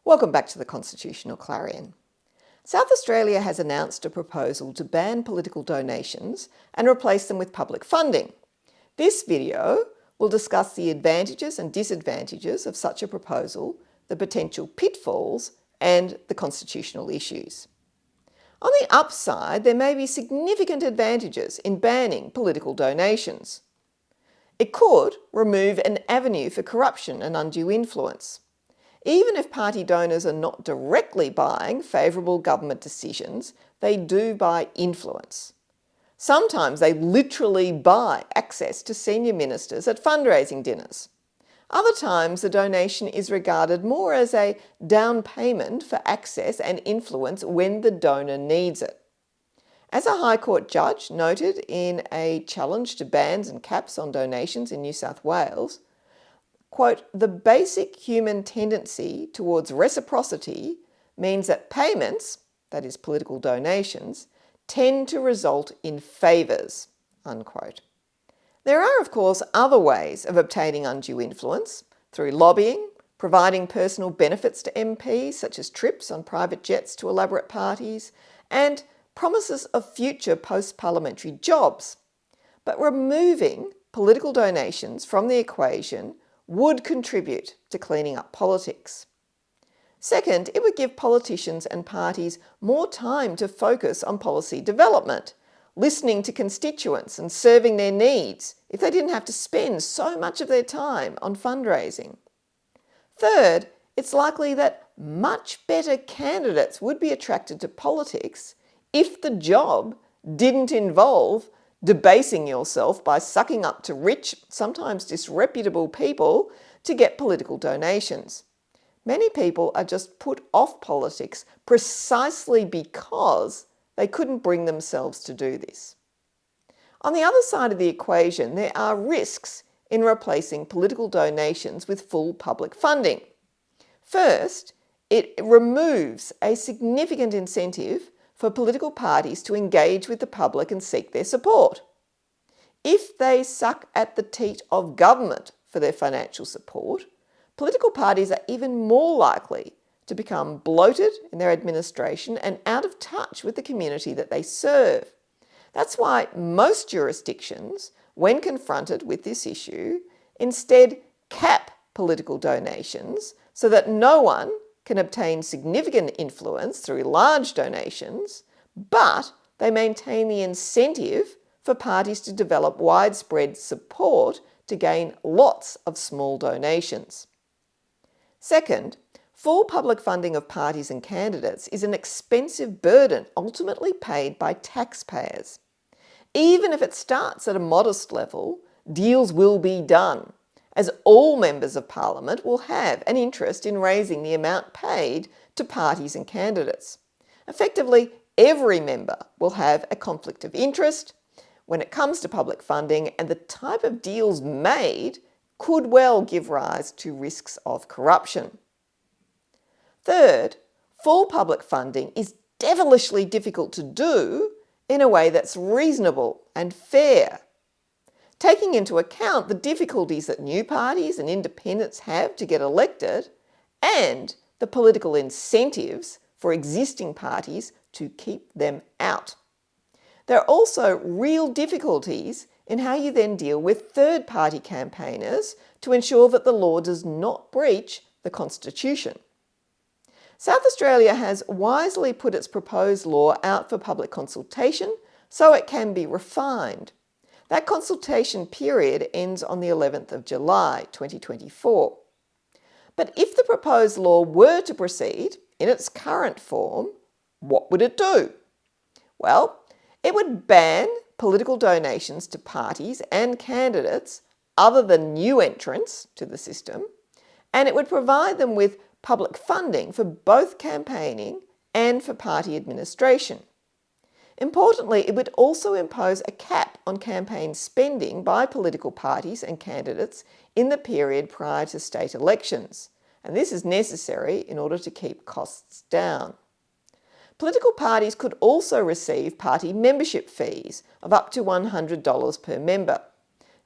Welcome back to the Constitutional Clarion. South Australia has announced a proposal to ban political donations and replace them with public funding. This video will discuss the advantages and disadvantages of such a proposal, the potential pitfalls, and the constitutional issues. On the upside, there may be significant advantages in banning political donations. It could remove an avenue for corruption and undue influence. Even if party donors are not directly buying favourable government decisions, they do buy influence. Sometimes they literally buy access to senior ministers at fundraising dinners. Other times the donation is regarded more as a down payment for access and influence when the donor needs it. As a High Court judge noted in a challenge to bans and caps on donations in New South Wales, quote, "The basic human tendency towards reciprocity means that payments, that is political donations, tend to result in favours," unquote. There are, of course, other ways of obtaining undue influence through lobbying, providing personal benefits to MPs, such as trips on private jets to elaborate parties, and promises of future post-parliamentary jobs. But removing political donations from the equation would contribute to cleaning up politics. Second, it would give politicians and parties more time to focus on policy development, listening to constituents and serving their needs if they didn't have to spend so much of their time on fundraising. Third, it's likely that much better candidates would be attracted to politics if the job didn't involve debasing yourself by sucking up to rich, sometimes disreputable people to get political donations. Many people are just put off politics precisely because they couldn't bring themselves to do this. On the other side of the equation, there are risks in replacing political donations with full public funding. First, it removes a significant incentive for political parties to engage with the public and seek their support. If they suck at the teat of government for their financial support, political parties are even more likely to become bloated in their administration and out of touch with the community that they serve. That's why most jurisdictions, when confronted with this issue, instead cap political donations so that no one can obtain significant influence through large donations, but they maintain the incentive for parties to develop widespread support to gain lots of small donations. Second, full public funding of parties and candidates is an expensive burden ultimately paid by taxpayers. Even if it starts at a modest level, deals will be done, as all members of Parliament will have an interest in raising the amount paid to parties and candidates. Effectively, every member will have a conflict of interest when it comes to public funding, and the type of deals made could well give rise to risks of corruption. Third, full public funding is devilishly difficult to do in a way that's reasonable and fair. Taking into account the difficulties that new parties and independents have to get elected and the political incentives for existing parties to keep them out. There are also real difficulties in how you then deal with third-party campaigners to ensure that the law does not breach the Constitution. South Australia has wisely put its proposed law out for public consultation so it can be refined. That consultation period ends on the 11th of July 2024. But if the proposed law were to proceed in its current form, what would it do? Well, it would ban political donations to parties and candidates other than new entrants to the system, and it would provide them with public funding for both campaigning and for party administration. Importantly, it would also impose a cap on campaign spending by political parties and candidates in the period prior to state elections, and this is necessary in order to keep costs down. Political parties could also receive party membership fees of up to $100 per member.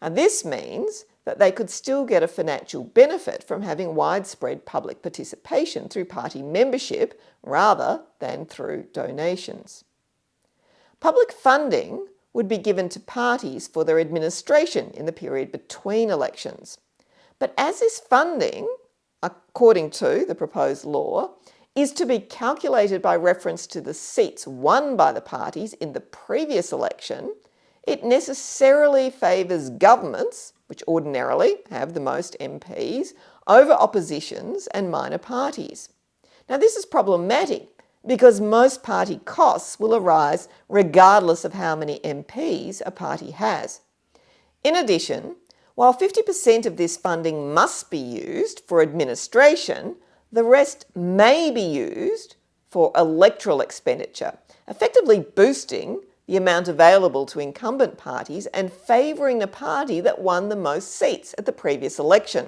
Now, this means that they could still get a financial benefit from having widespread public participation through party membership rather than through donations. Public funding would be given to parties for their administration in the period between elections. But as this funding, according to the proposed law, is to be calculated by reference to the seats won by the parties in the previous election, it necessarily favours governments, which ordinarily have the most MPs, over oppositions and minor parties. Now, this is problematic because most party costs will arise regardless of how many MPs a party has. In addition, while 50% of this funding must be used for administration, the rest may be used for electoral expenditure, effectively boosting the amount available to incumbent parties and favouring the party that won the most seats at the previous election.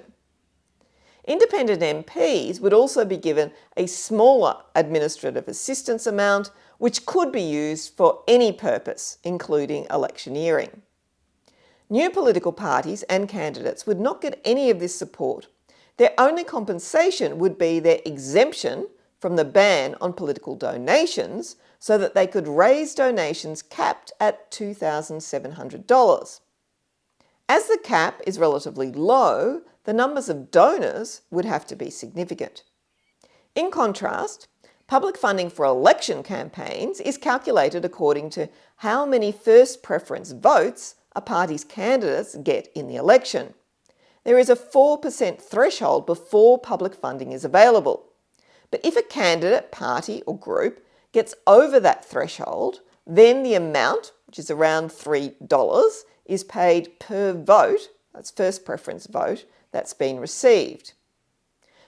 Independent MPs would also be given a smaller administrative assistance amount, which could be used for any purpose, including electioneering. New political parties and candidates would not get any of this support. Their only compensation would be their exemption from the ban on political donations so that they could raise donations capped at $2,700. As the cap is relatively low, the numbers of donors would have to be significant. In contrast, public funding for election campaigns is calculated according to how many first preference votes a party's candidates get in the election. There is a 4% threshold before public funding is available. But if a candidate, party or group gets over that threshold, then the amount, which is around $3, is paid per vote, that's first preference vote, that's been received.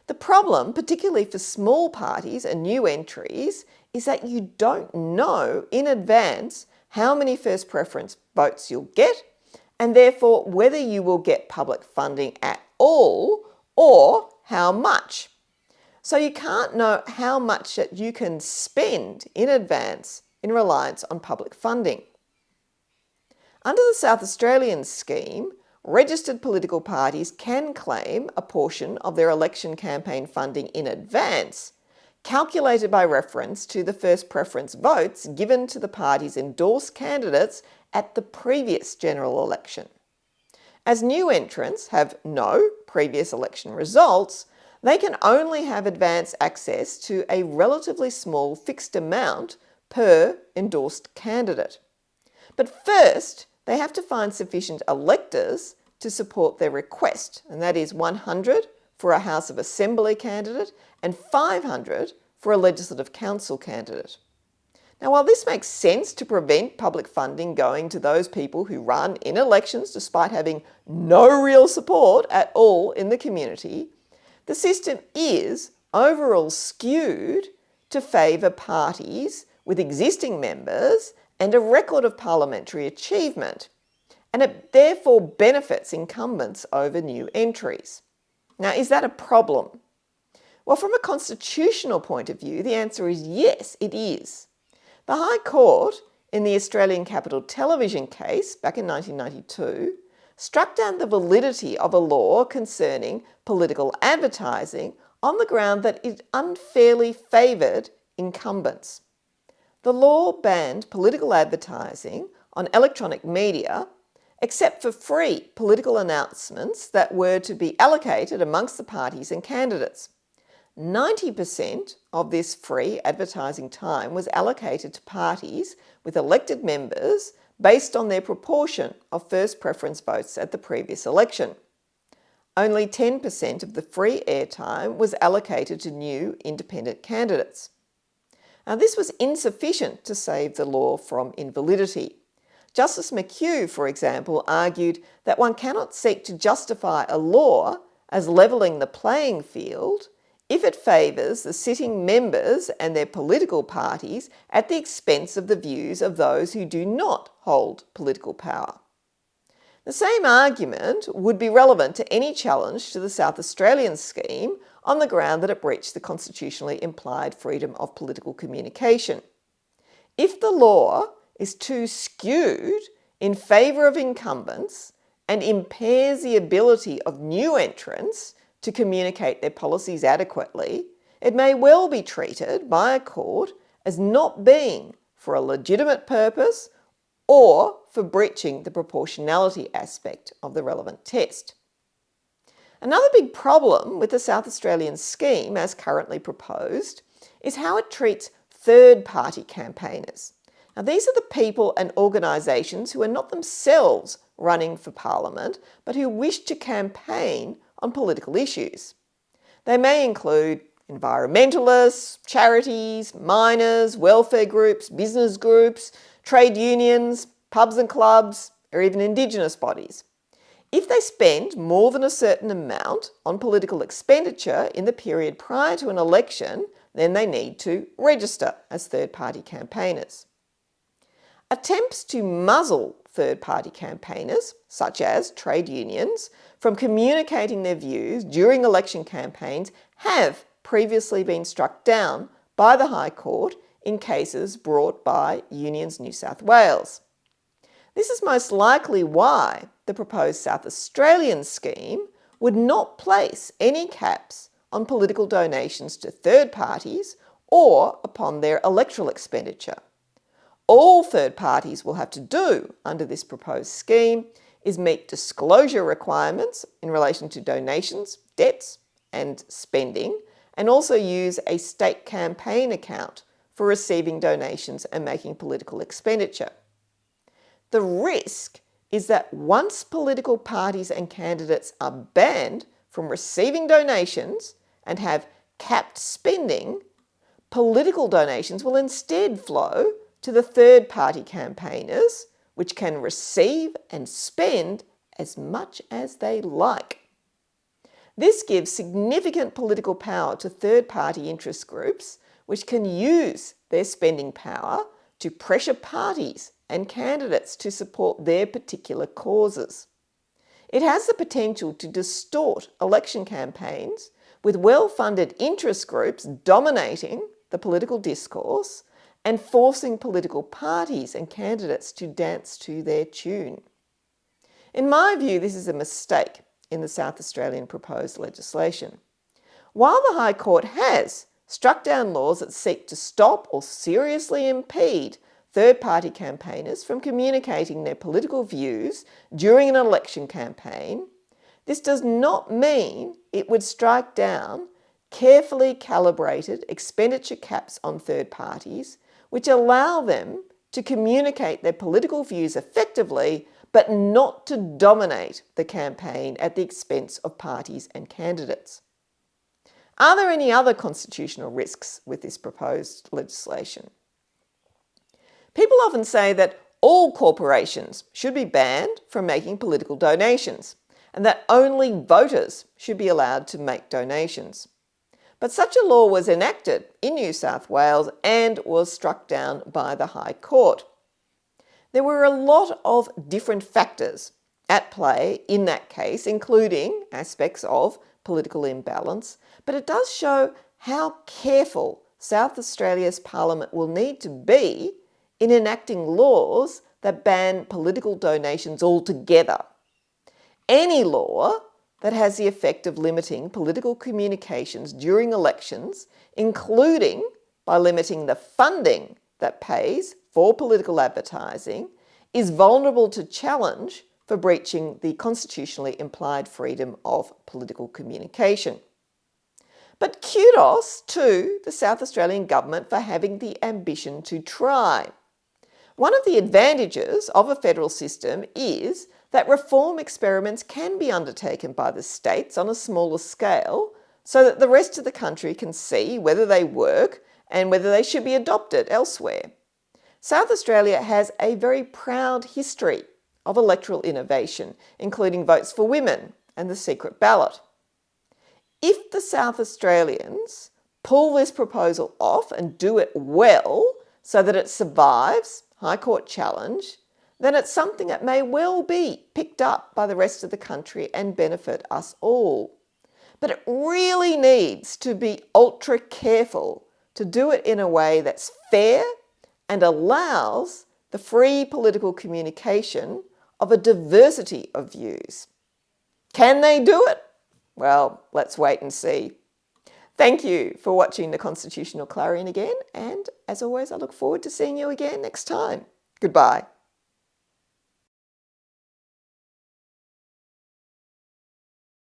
The problem, particularly for small parties and new entries, is that you don't know in advance how many first preference votes you'll get, and therefore whether you will get public funding at all or how much. So you can't know how much that you can spend in advance in reliance on public funding. Under the South Australian scheme, registered political parties can claim a portion of their election campaign funding in advance, calculated by reference to the first preference votes given to the party's endorsed candidates at the previous general election. As new entrants have no previous election results, they can only have advance access to a relatively small fixed amount per endorsed candidate. But first, they have to find sufficient electors to support their request, and that is 100 for a House of Assembly candidate and 500 for a Legislative Council candidate. Now, while this makes sense to prevent public funding going to those people who run in elections despite having no real support at all in the community, the system is overall skewed to favour parties with existing members and a record of parliamentary achievement, and it therefore benefits incumbents over new entries. Now, is that a problem? Well, from a constitutional point of view, the answer is yes, it is. The High Court, in the Australian Capital Television case back in 1992, struck down the validity of a law concerning political advertising on the ground that it unfairly favoured incumbents. The law banned political advertising on electronic media except for free political announcements that were to be allocated amongst the parties and candidates. 90% of this free advertising time was allocated to parties with elected members based on their proportion of first preference votes at the previous election. Only 10% of the free airtime was allocated to new independent candidates. Now, this was insufficient to save the law from invalidity. Justice McHugh, for example, argued that one cannot seek to justify a law as levelling the playing field if it favours the sitting members and their political parties at the expense of the views of those who do not hold political power. The same argument would be relevant to any challenge to the South Australian scheme on the ground that it breached the constitutionally implied freedom of political communication. If the law is too skewed in favour of incumbents and impairs the ability of new entrants to communicate their policies adequately, it may well be treated by a court as not being for a legitimate purpose or for breaching the proportionality aspect of the relevant test. Another big problem with the South Australian scheme as currently proposed is how it treats third-party campaigners. Now, these are the people and organisations who are not themselves running for Parliament, but who wish to campaign on political issues. They may include environmentalists, charities, miners, welfare groups, business groups, trade unions, pubs and clubs, or even Indigenous bodies. If they spend more than a certain amount on political expenditure in the period prior to an election, then they need to register as third-party campaigners. Attempts to muzzle third-party campaigners, such as trade unions, from communicating their views during election campaigns have previously been struck down by the High Court in cases brought by Unions New South Wales. This is most likely why the proposed South Australian scheme would not place any caps on political donations to third parties or upon their electoral expenditure. All third parties will have to do under this proposed scheme is meet disclosure requirements in relation to donations, debts and spending, and also use a state campaign account for receiving donations and making political expenditure. The risk is that once political parties and candidates are banned from receiving donations and have capped spending, political donations will instead flow to the third-party campaigners, which can receive and spend as much as they like. This gives significant political power to third-party interest groups, which can use their spending power to pressure parties and candidates to support their particular causes. It has the potential to distort election campaigns, with well-funded interest groups dominating the political discourse and forcing political parties and candidates to dance to their tune. In my view, this is a mistake in the South Australian proposed legislation. While the High Court has struck down laws that seek to stop or seriously impede third-party campaigners from communicating their political views during an election campaign, this does not mean it would strike down carefully calibrated expenditure caps on third parties, which allow them to communicate their political views effectively, but not to dominate the campaign at the expense of parties and candidates. Are there any other constitutional risks with this proposed legislation? People often say that all corporations should be banned from making political donations and that only voters should be allowed to make donations. But such a law was enacted in New South Wales and was struck down by the High Court. There were a lot of different factors at play in that case, including aspects of political imbalance, but it does show how careful South Australia's Parliament will need to be in enacting laws that ban political donations altogether. Any law that has the effect of limiting political communications during elections, including by limiting the funding that pays for political advertising, is vulnerable to challenge for breaching the constitutionally implied freedom of political communication. But kudos to the South Australian government for having the ambition to try. One of the advantages of a federal system is that reform experiments can be undertaken by the states on a smaller scale so that the rest of the country can see whether they work and whether they should be adopted elsewhere. South Australia has a very proud history of electoral innovation, including votes for women and the secret ballot. If the South Australians pull this proposal off and do it well so that it survives High Court challenge, then it's something that may well be picked up by the rest of the country and benefit us all. But it really needs to be ultra careful to do it in a way that's fair and allows the free political communication of a diversity of views. Can they do it? Well, let's wait and see. Thank you for watching the Constitutional Clarion again, and as always, I look forward to seeing you again next time. Goodbye.